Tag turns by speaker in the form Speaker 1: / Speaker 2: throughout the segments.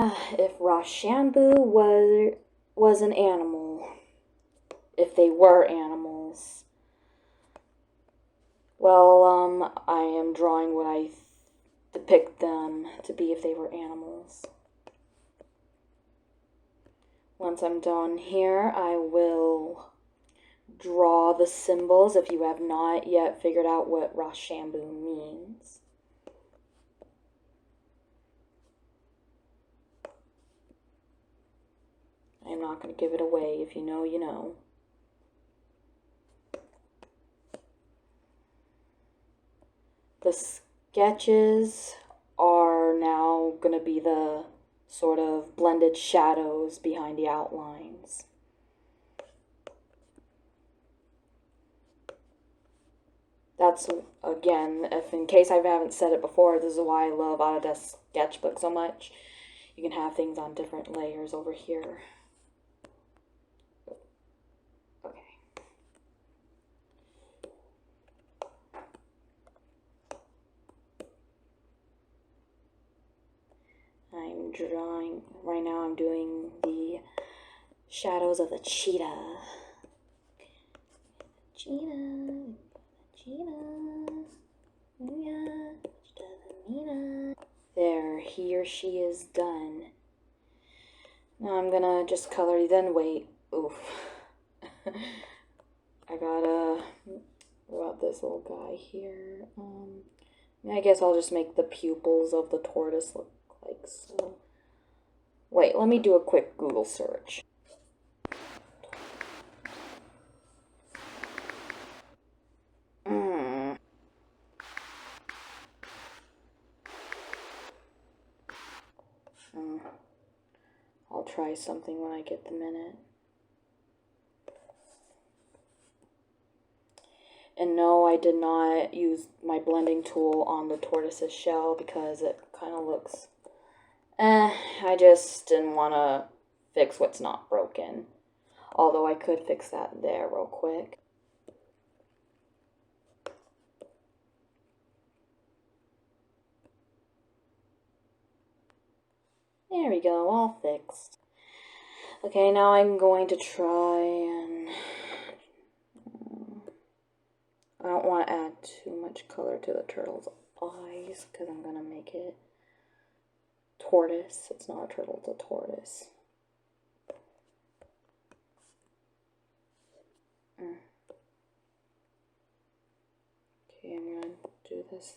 Speaker 1: If Rochambeau was an animal, if they were animals, well, I am drawing what I depict them to be if they were animals. Once I'm done here, I will draw the symbols if you have not yet figured out what Rochambeau means. I'm not going to give it away. If you know, you know. The sketches are now going to be the sort of blended shadows behind the outlines. That's, again, if in case I haven't said it before, this is why I love Autodesk Sketchbook so much. You can have things on different layers over here. Okay. I'm drawing, right now I'm doing the shadows of the cheetah. Cheetah. Yeah. There, he or she is done. Now I'm gonna just color, then wait. Oof. I gotta, what about this little guy here? I guess I'll just make the pupils of the tortoise look like so. Wait, let me do a quick Google search. I'll try something when I get the minute. And no, I did not use my blending tool on the tortoise's shell because it kind of looks, I just didn't want to fix what's not broken. Although I could fix that there real quick. There we go, all fixed. Okay, now I'm going to try and... I don't want to add too much color to the turtle's eyes because I'm going to make it tortoise. It's not a turtle, it's a tortoise. Okay, I'm going to do this.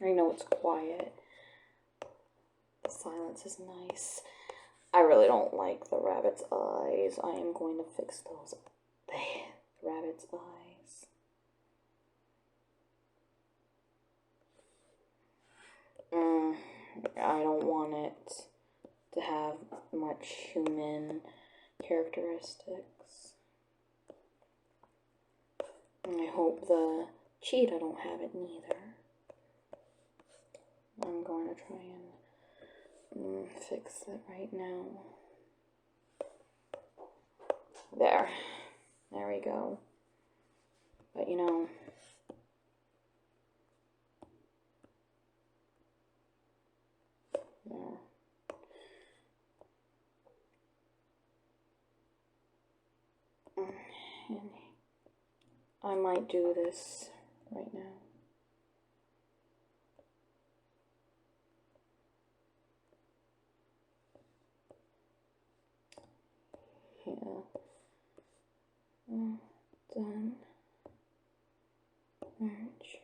Speaker 1: I know it's quiet. The silence is nice. I really don't like the rabbit's eyes. I am going to fix those. The rabbit's eyes. I don't want it to have much human characteristics. And I hope the cheetah don't have it neither. I'm going to try and fix it right now. There we go. But you know, there. And I might do this right now. Done. Merge.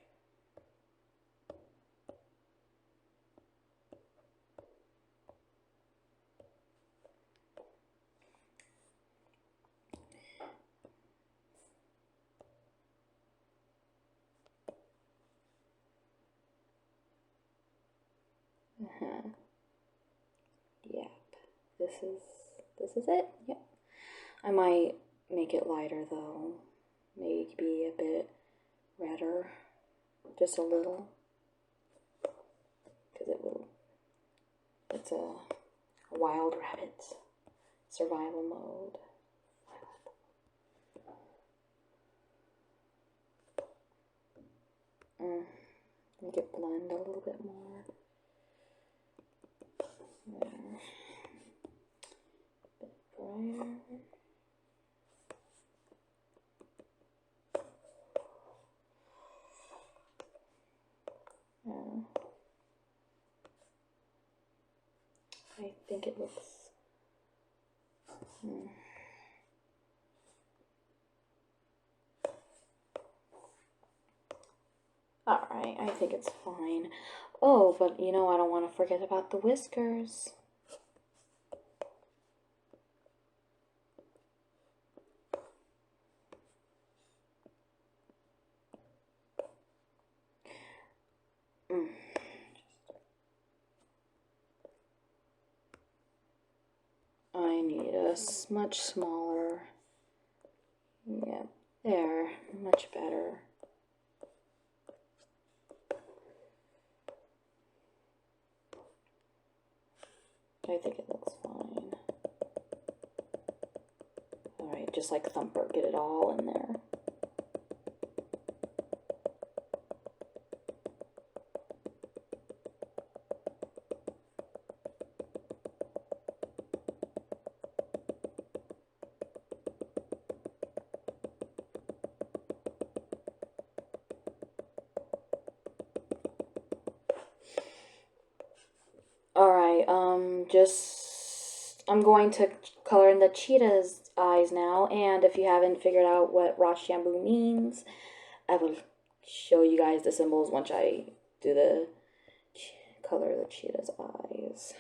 Speaker 1: Yep. This is it. Yep. I might make it lighter though. Maybe a bit redder. Just a little. Because it's a wild rabbit survival mode. Make it blend a little bit more. There. A bit brighter. Yeah. I think it looks. Alright, I think it's fine. Oh, but you know, I don't want to forget about the whiskers. I need a much smaller. Yeah, there, much better. I think it looks fine. Alright, just like Thumper, get it all in there. Alright, I'm going to color in the cheetah's eyes now, and if you haven't figured out what Rochambeau means, I will show you guys the symbols once I do the color of the cheetah's eyes.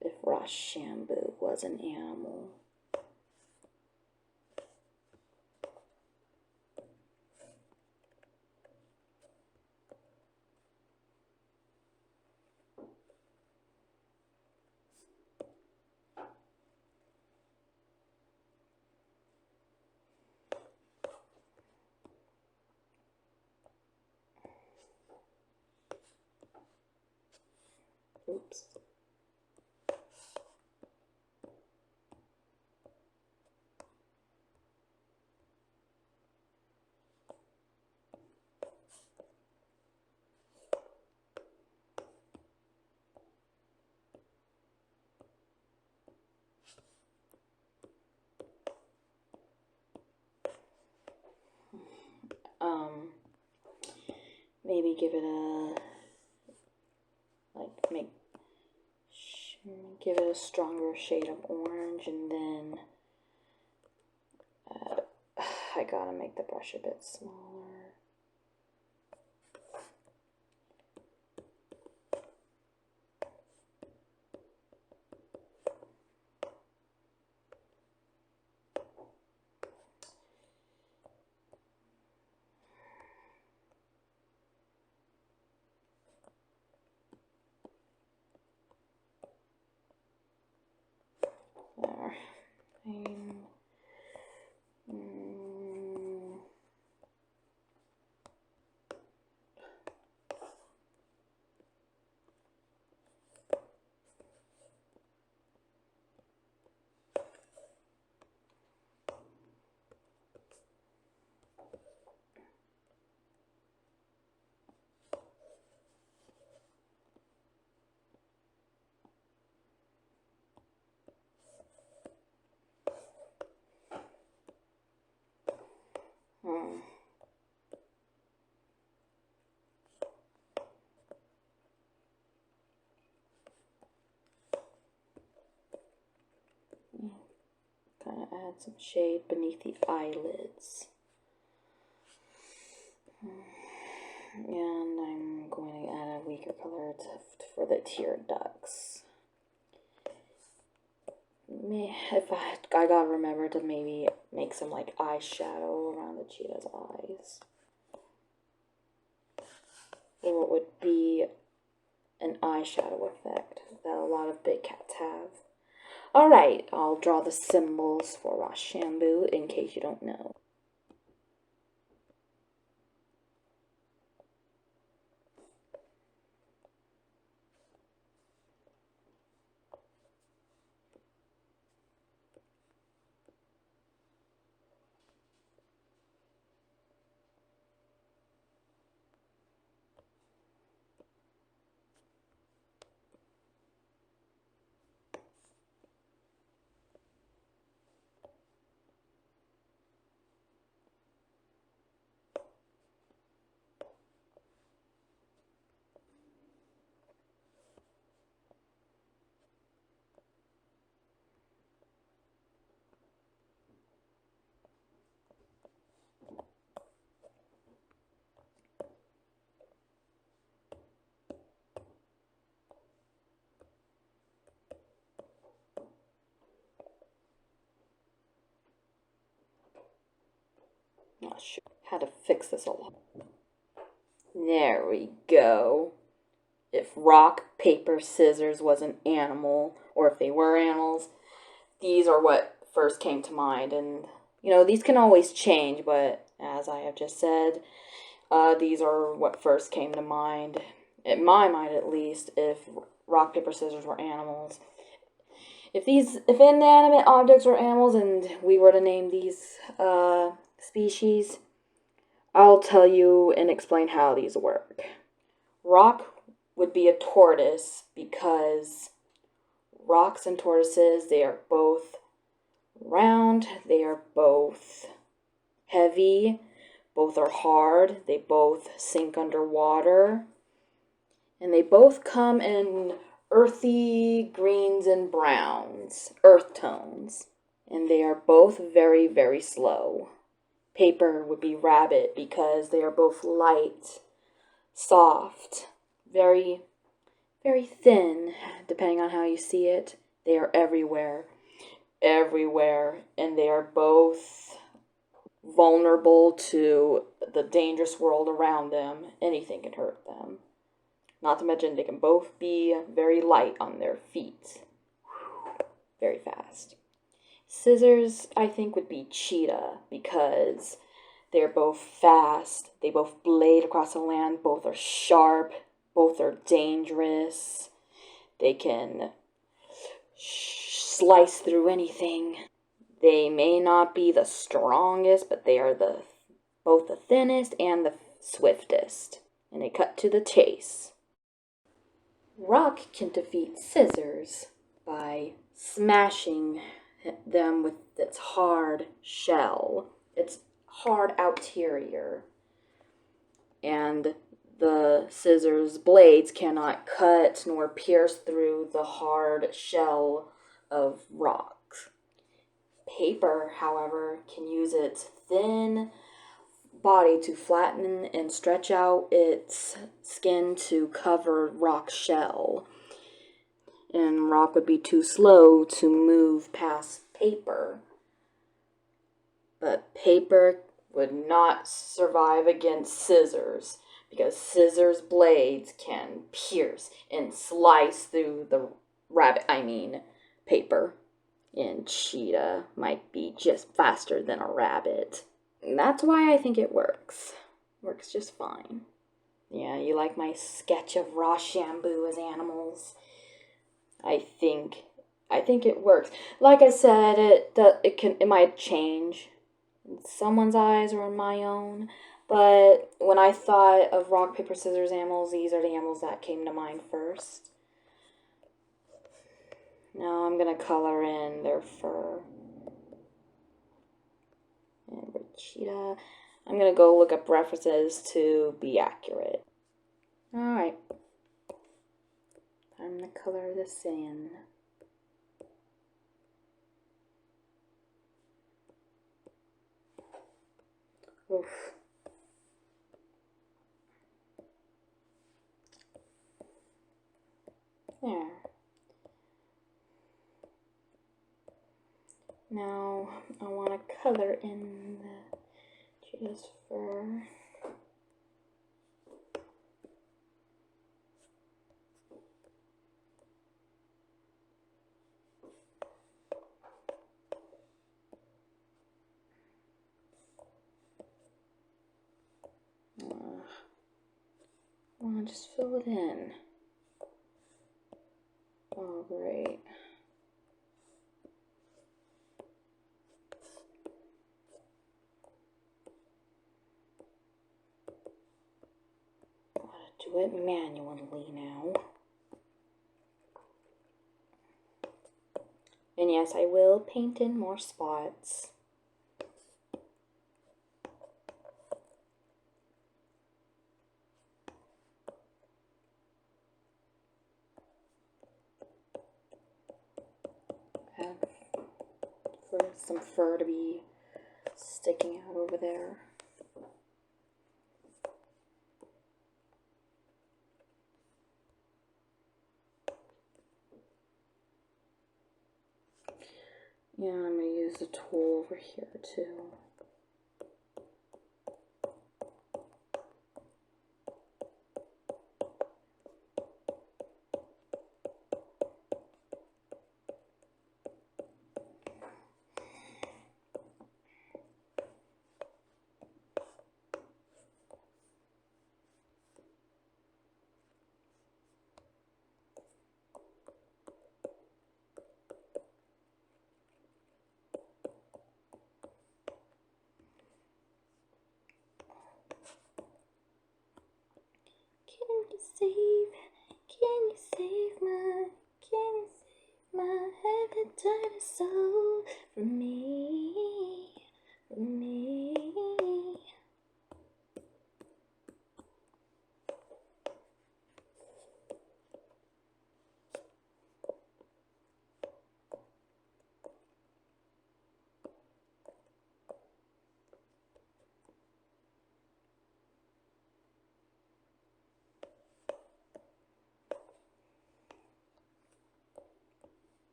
Speaker 1: If Rochambeau was an animal. Oops. Maybe give it a, give it a stronger shade of orange, and then I gotta make the brush a bit smaller. There. Kind of add some shade beneath the eyelids. And I'm going to add a weaker color for the tear ducts. if I gotta remember to maybe make some like eyeshadow around the cheetah's eyes. Or what would be an eyeshadow effect that a lot of big cats have. Alright, I'll draw the symbols for Rochambeau in case you don't know. Not sure how to fix this a lot. There we go. If rock, paper, scissors was an animal, or if they were animals, these are what first came to mind. And, you know, these can always change, but as I have just said, these are what first came to mind, in my mind at least, if rock, paper, scissors were animals. If inanimate objects were animals and we were to name these species, I'll tell you and explain how these work. Rock would be a tortoise because rocks and tortoises, they are both round, they are both heavy, both are hard, they both sink underwater, and they both come in earthy greens and browns, earth tones, and they are both very, very slow. Paper would be rabbit because they are both light, soft, very, very thin, depending on how you see it. They are everywhere, and they are both vulnerable to the dangerous world around them. Anything can hurt them. Not to mention they can both be very light on their feet. Very fast. Scissors, I think, would be cheetah because they're both fast. They both blade across the land. Both are sharp. Both are dangerous. They can slice through anything. They may not be the strongest, but they are both the thinnest and the swiftest. And they cut to the chase. Rock can defeat scissors by smashing them with its hard shell, its hard outerior. And the scissors' blades cannot cut nor pierce through the hard shell of rock. Paper, however, can use its thin body to flatten and stretch out its skin to cover rock's shell. And rock would be too slow to move past paper. But paper would not survive against scissors because scissors' blades can pierce and slice through the paper. And cheetah might be just faster than a rabbit. And that's why I think it works. Works just fine. Yeah, you like my sketch of Rochambeau as animals? I think it works. Like I said, it might change in someone's eyes or in my own. But when I thought of rock, paper, scissors animals, these are the animals that came to mind first. Now I'm going to color in their fur. And cheetah. I'm going to go look up references to be accurate. Alright. Time to color this in. Oof. There. I want to color in the cheetah's fur. I'll just fill it in. Oh, great. Gotta do it manually now. And yes, I will paint in more spots. And for some fur to be sticking out over there. Yeah, I'm going to use the tool over here too. Can you save my hepatitis soul for me, for me?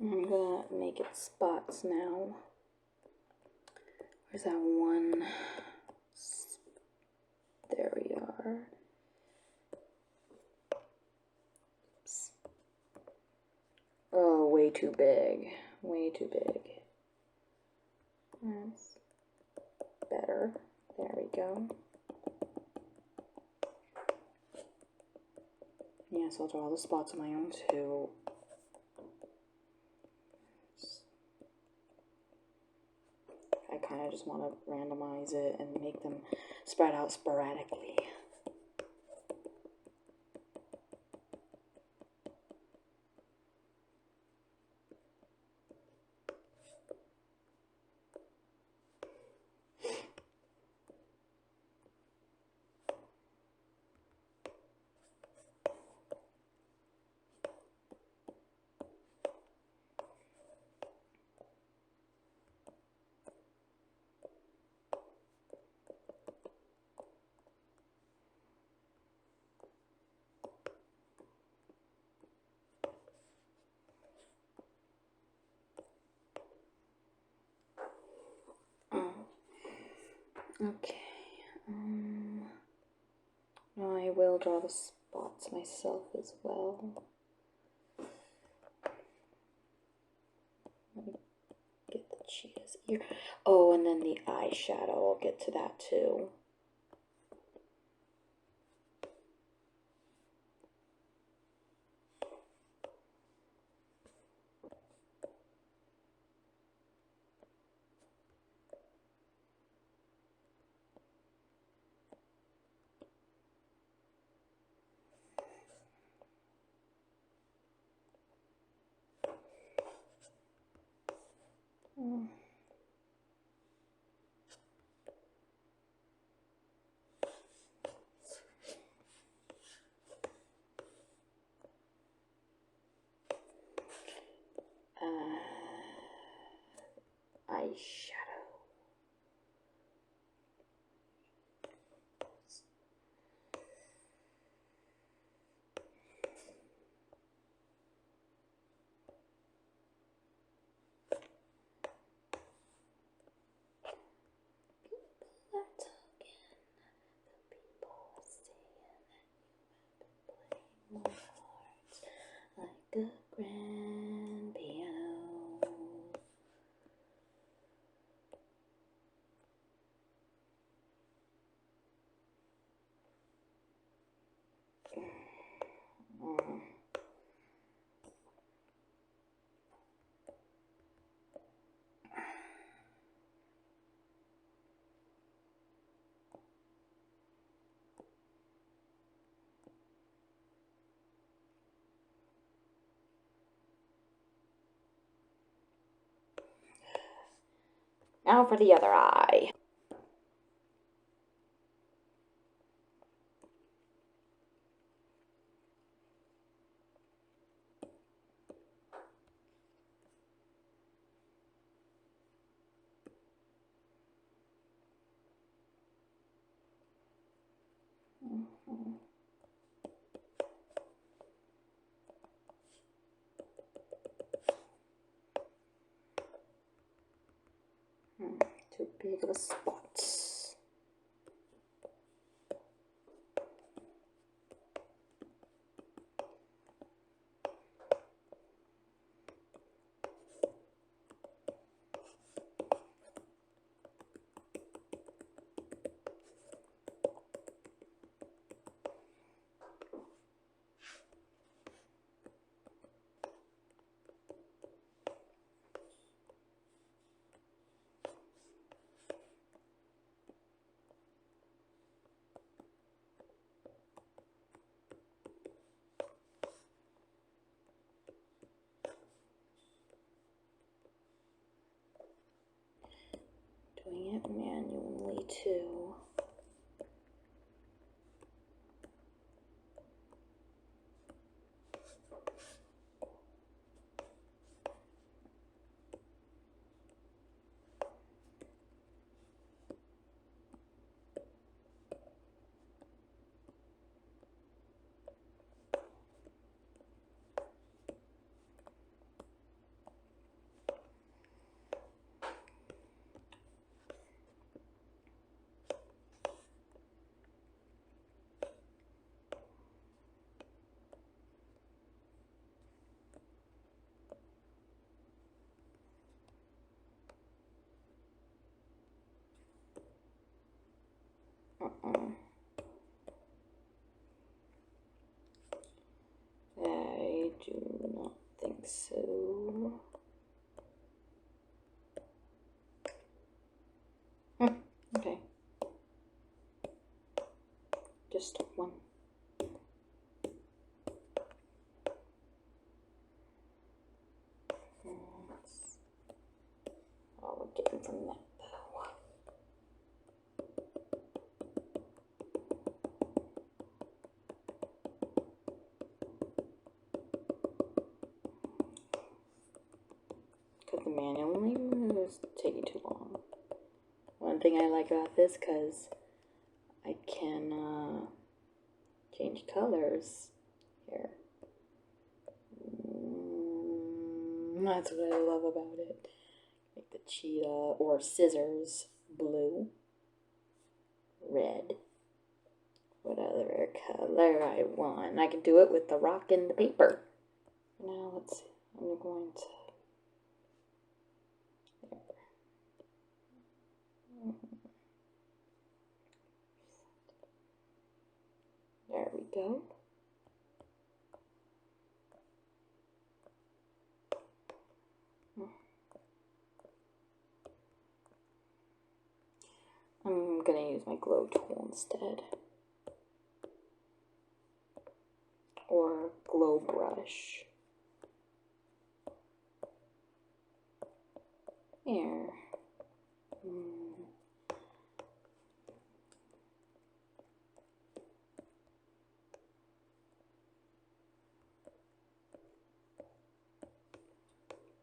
Speaker 1: I'm gonna make it spots now. Where's that one? There we are. Oops. Oh, way too big. Way too big. That's better. There we go. Yes, I'll draw the spots of my own too. I kind of just want to randomize it and make them spread out sporadically. Okay. Now I will draw the spots myself as well. Let me get the cheetah's ear. Oh, and then the eyeshadow. I'll get to that too. My heart's like a grand piano. Now for the other eye. Too big of a spot. Doing it manually too. I do not think so. Okay. Just one. That's all we're getting from that, though. Because the manually is taking too long. One thing I like about this, because I can change colors here. That's what I love about it. Make the cheetah or scissors blue, red, what other color I want. I can do it with the rock and the paper. Now let's see. I'm going to. There we go. I'm going to use my glow tool instead. Or glow brush. Here.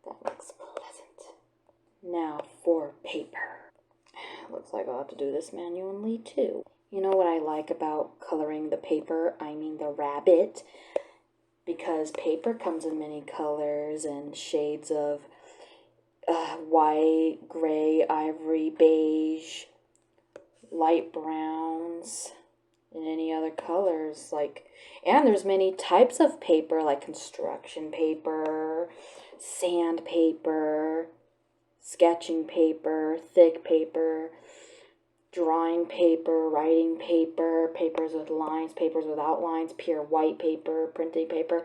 Speaker 1: That looks pleasant. Now for paper. Looks like I'll have to do this manually too. You know what I like about coloring the paper? I mean the rabbit. Because paper comes in many colors and shades of white, gray, ivory, beige, light browns, in any other colors. Like, and there's many types of paper, like construction paper, sandpaper, sketching paper, thick paper, drawing paper, writing paper, papers with lines, papers without lines, pure white paper, printing paper.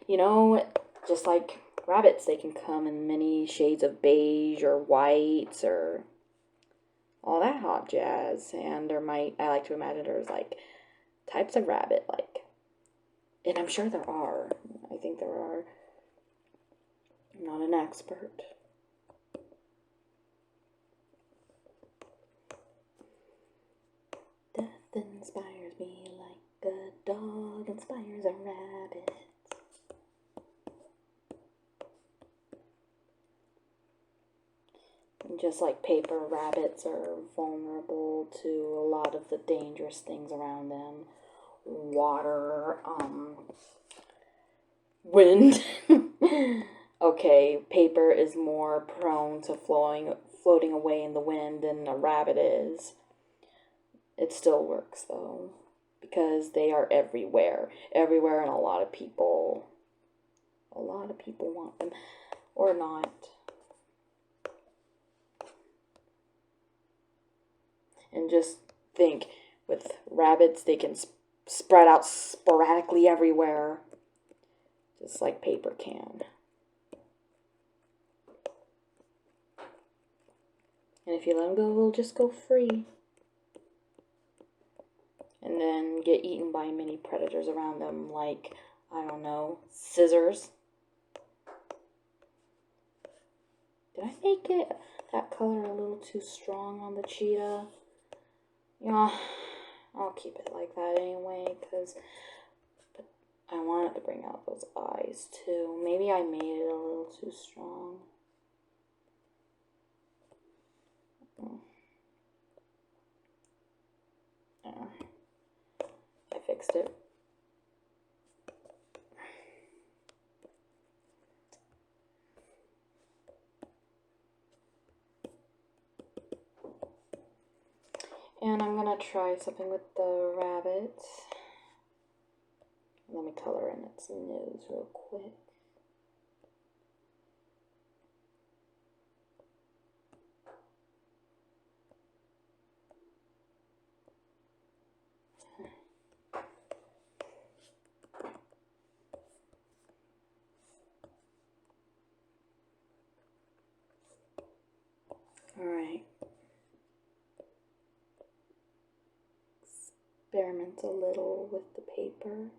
Speaker 1: You know, just like rabbits, they can come in many shades of beige or whites or all that hot jazz. And there might, I like to imagine there's like types of rabbit, like, and I'm sure there are. I think there are. I'm not an expert. Death inspires me like a dog inspires a rabbit. And just like paper, rabbits are vulnerable to a lot of the dangerous things around them. Water, wind. Okay, paper is more prone to floating away in the wind than a rabbit is. It still works though, because they are everywhere. Everywhere, and a lot of people want them or not. And just think, with rabbits, they can spread out sporadically everywhere, just like paper can. And if you let them go, they'll just go free. And then get eaten by many predators around them, like, I don't know, scissors. Did I make it that color a little too strong on the cheetah? Yeah, I'll keep it like that anyway, because I wanted to bring out those eyes too. Maybe I made it a little too strong. Yeah, I fixed it. And I'm going to try something with the rabbit. Let me color in its nose real quick. Alright. Experiment a little with the paper.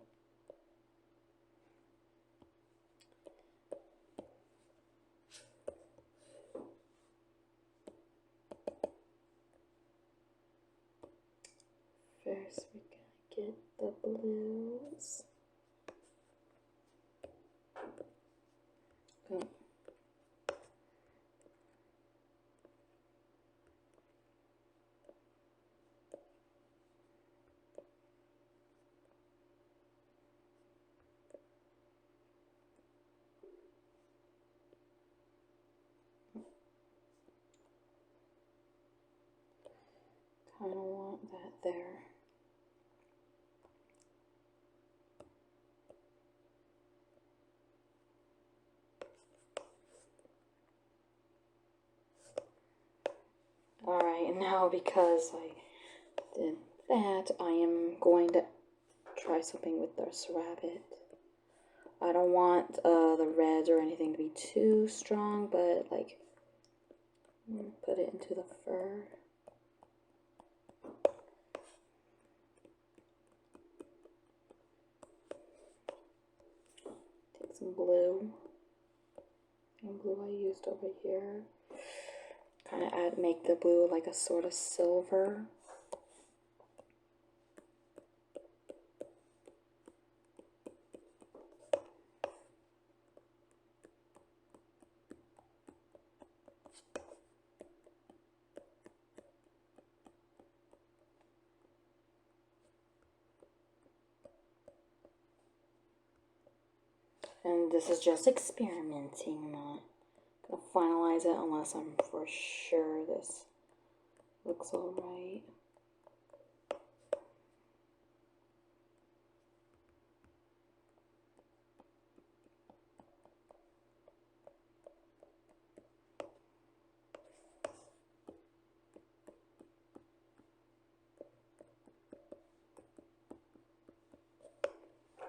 Speaker 1: First, we're going to get the blues. Oh. Kind of want that there. Alright, now because I did that, I am going to try something with this rabbit. I don't want the reds or anything to be too strong, but like, I'm going to put it into the fur. Take some blue. And blue I used over here. Kind of make the blue like a sort of silver. And this is just experimenting. I'm not going to finalize it unless I'm for sure this looks alright.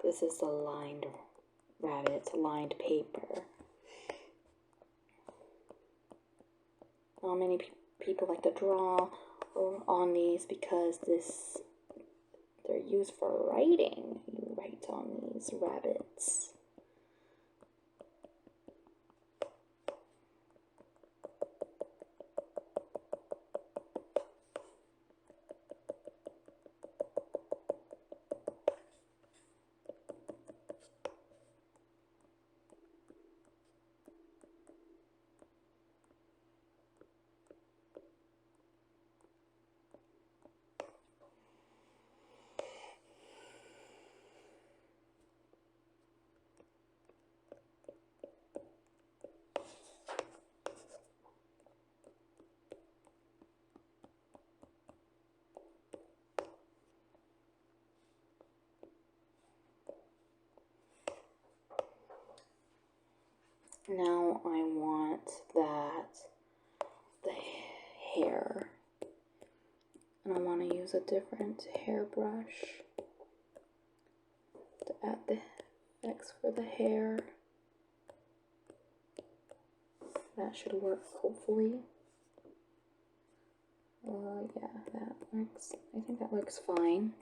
Speaker 1: This is the lined rabbit. It's lined paper. Not many people like to draw on these because they're used for writing. You write on these rabbits. Now I want the hair, and I want to use a different hairbrush to add the effects for the hair. That should work, hopefully. Yeah, that works. I think that looks fine.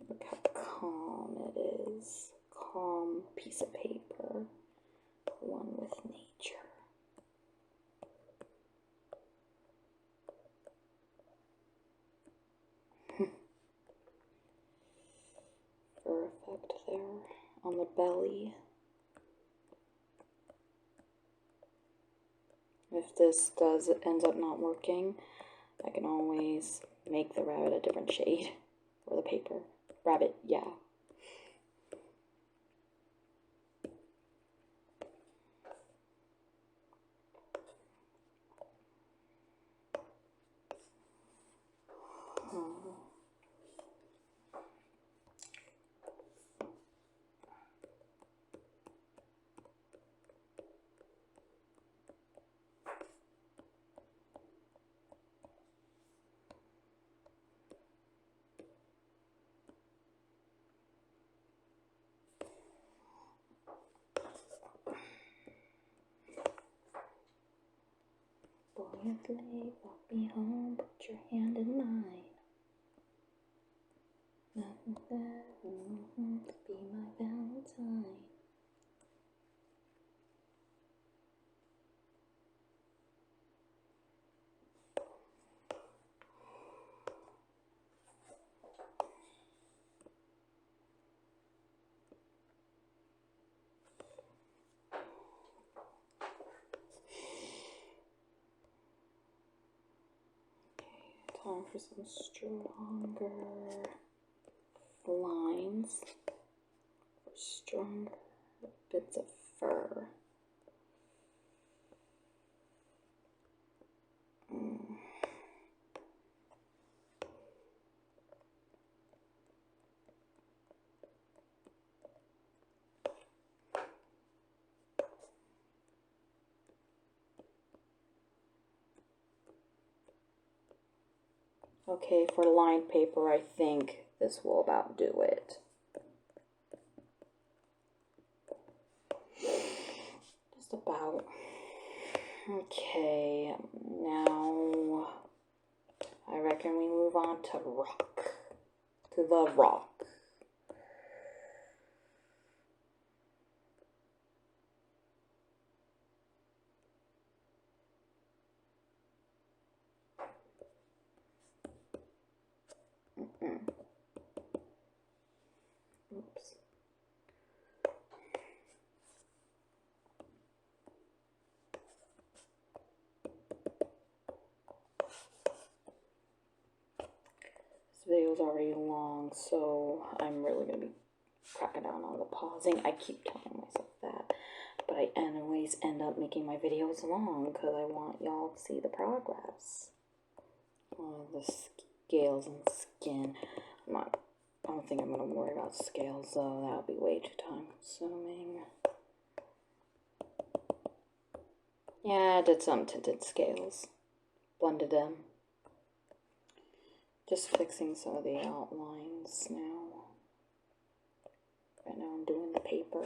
Speaker 1: Look how calm it is. Calm piece of paper. One with nature. Fur effect there on the belly. If this ends up not working, I can always make the rabbit a different shade. Or the paper. Rabbit, yeah. Boy is late, walk me home, put your hand in mine. Nothing to be my Valentine. Time for some stronger lines, or stronger bits of fur. Okay, for lined paper, I think this will about do it. Just about. Okay, now I reckon we move on to rock. To the rock. Oops. This video is already long, so I'm really going to be cracking down on the pausing. I keep telling myself that, but but I anyways end up making my videos long because I want y'all to see the progress. Oh, the scales and skin. I don't think I'm going to worry about scales, though. That'll be way too time consuming. Yeah, I did some tinted scales. Blended them. Just fixing some of the outlines now. Right now I'm doing the paper.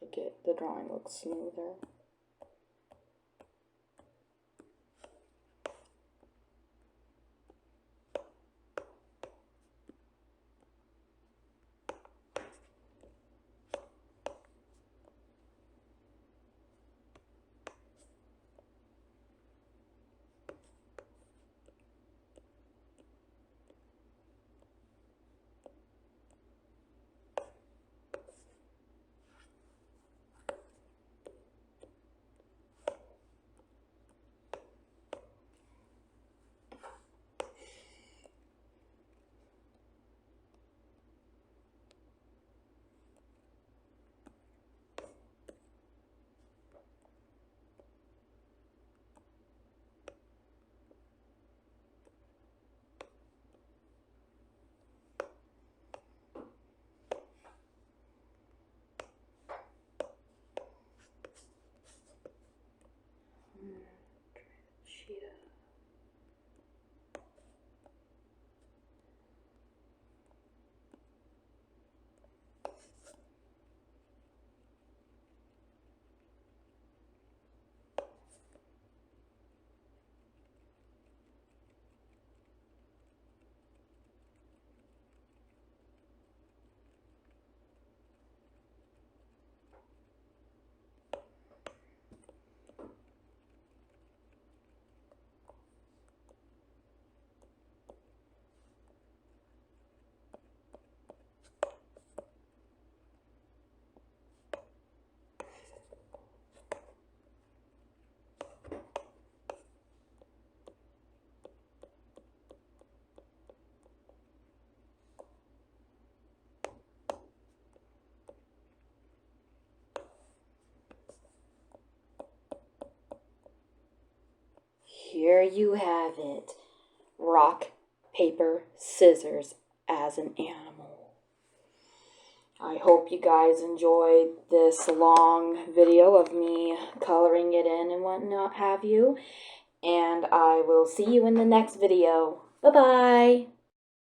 Speaker 1: To get the drawing looks smoother. Here you have it. Rock, paper, scissors as an animal. I hope you guys enjoyed this long video of me coloring it in and whatnot have you. And I will see you in the next video. Bye-bye.